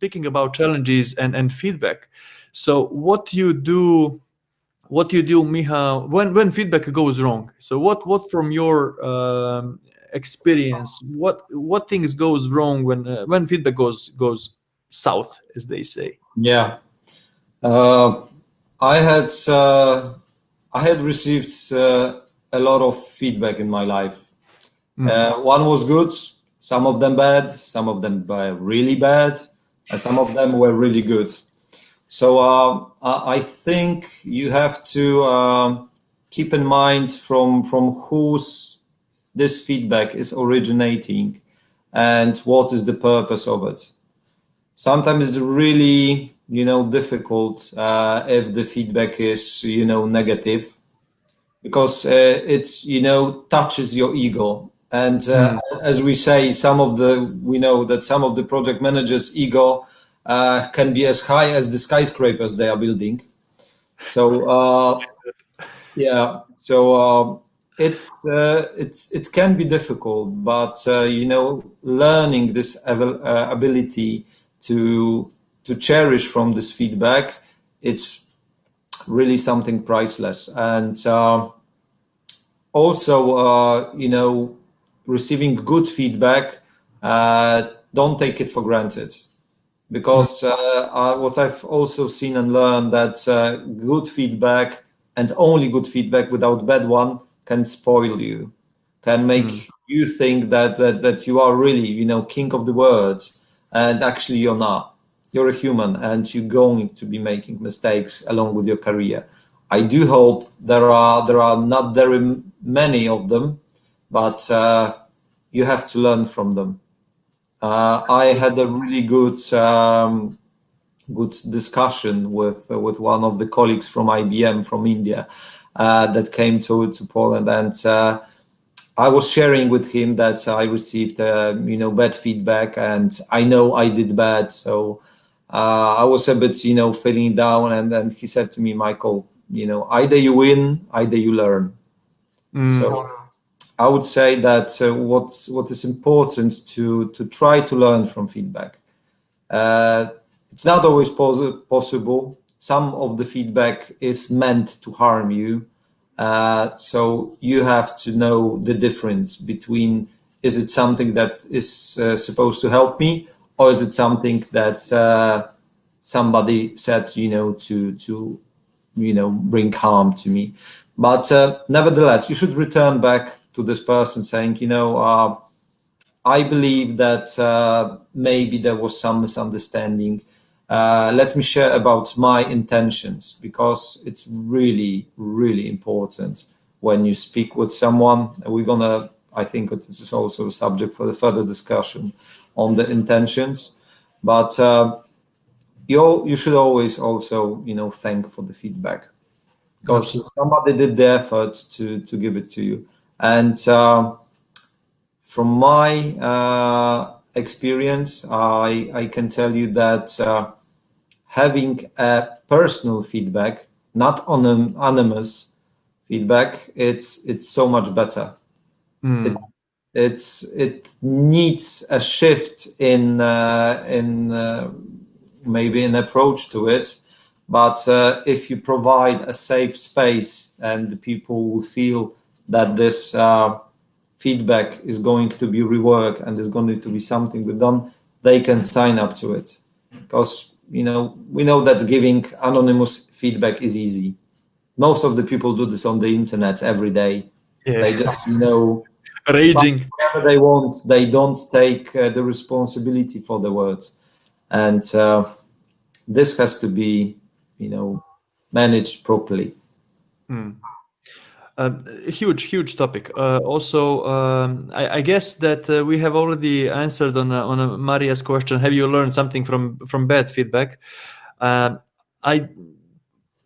speaking about challenges and feedback. So what you do, Michal, when feedback goes wrong? So what from your experience, what things goes wrong when feedback goes south, as they say? Yeah. Uh, I had I had received a lot of feedback in my life. One was good, some of them bad, some of them were really bad, and some of them were really good. So I think you have to keep in mind from whose this feedback is originating and what is the purpose of it. Sometimes it's really, difficult if the feedback is, negative, because it's, touches your ego. And as we say, we know that some of the project managers' ego can be as high as the skyscrapers they are building. So yeah, so it can be difficult, but learning this ability to cherish from this feedback, it's really something priceless. And also, receiving good feedback, don't take it for granted, because what I've also seen and learned that good feedback and only good feedback without bad one can spoil you, can make you think that you are really, king of the world, and actually you're not. You're a human, and you're going to be making mistakes along with your career. I do hope there are not very many of them, but you have to learn from them. I had a really good discussion with one of the colleagues from IBM from India that came to Poland, and I was sharing with him that I received bad feedback, and I know I did bad, so I was a bit feeling down, and then he said to me, Michael, either you win, either you learn. So I would say that what is important to try to learn from feedback. It's not always possible. Some of the feedback is meant to harm you. So you have to know the difference between, is it something that is supposed to help me, or is it something that somebody said, to bring harm to me. But nevertheless, you should return back to this person saying, I believe that maybe there was some misunderstanding. Let me share about my intentions, because it's really, really important when you speak with someone. I think it is also a subject for the further discussion on the intentions. But you should always also, thank for the feedback, because somebody did the efforts to give it to you. And from my experience, I can tell you that having a personal feedback, not anonymous feedback, it's so much better. It needs a shift in maybe an approach to it, but if you provide a safe space and the people will feel that this feedback is going to be reworked and is going to be something we've done, they can sign up to it. Because we know that giving anonymous feedback is easy. Most of the people do this on the internet every day. Yeah. They just raging whatever they want. They don't take the responsibility for the words, and this has to be managed properly. Huge topic. Also, I guess that we have already answered on Maria's question. Have you learned something from bad feedback?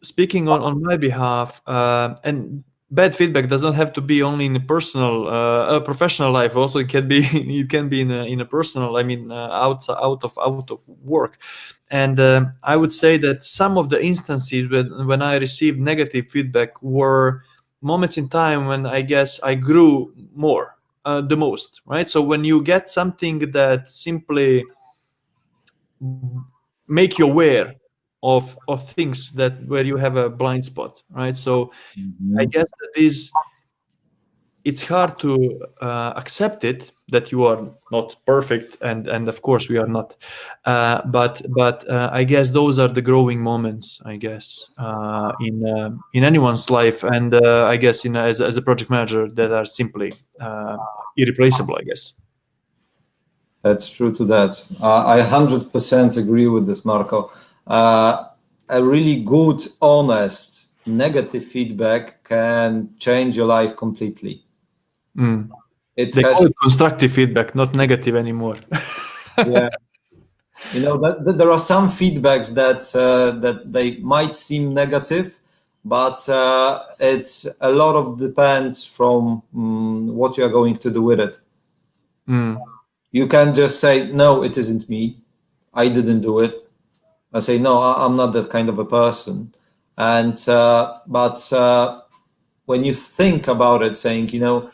Speaking on my behalf, and bad feedback does not have to be only in a personal, professional life. Also, it can be in a personal. I mean, out of work. And I would say that some of the instances when I received negative feedback were moments in time when I guess I grew the most, right? So when you get something that simply make you aware of things that where you have a blind spot, right? So I guess that it's hard to accept it that you are not perfect, and of course we are not, but I guess those are the growing moments, I guess, in anyone's life, and I guess as a project manager, that are simply irreplaceable, I guess. That's true to that. I 100% agree with this, Marco. A really good, honest, negative feedback can change your life completely. It They has, call it constructive feedback, not negative anymore. yeah. You know, that there are some feedbacks that they might seem negative, but it's a lot of depends from what you are going to do with it. You can just say, no, it isn't me. I didn't do it. I say, no, I'm not that kind of a person. And but when you think about it, saying, you know,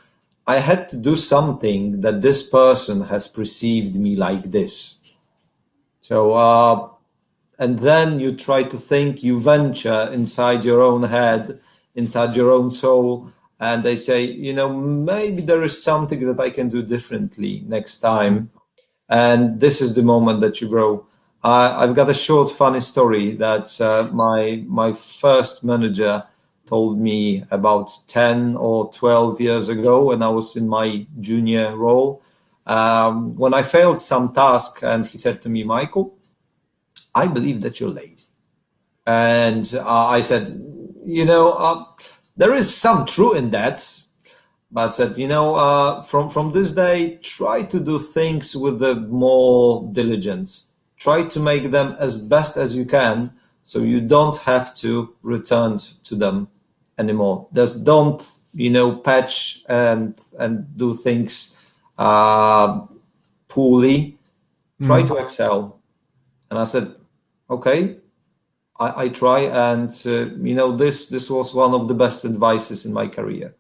I had to do something that this person has perceived me like this. So, and then you try to think, you venture inside your own head, inside your own soul, and they say, you know, maybe there is something that I can do differently next time. And this is the moment that you grow. I've got a short, funny story that my first manager told me about 10 or 12 years ago when I was in my junior role. When I failed some task, and he said to me, Michael, I believe that you're lazy. And I said, you know, there is some truth in that. But said, you know, from this day, try to do things with the more diligence. Try to make them as best as you can, so you don't have to return to them anymore. Just don't, you know, patch and do things poorly. Try to excel. And I said, okay, I try, and you know, this was one of the best advices in my career.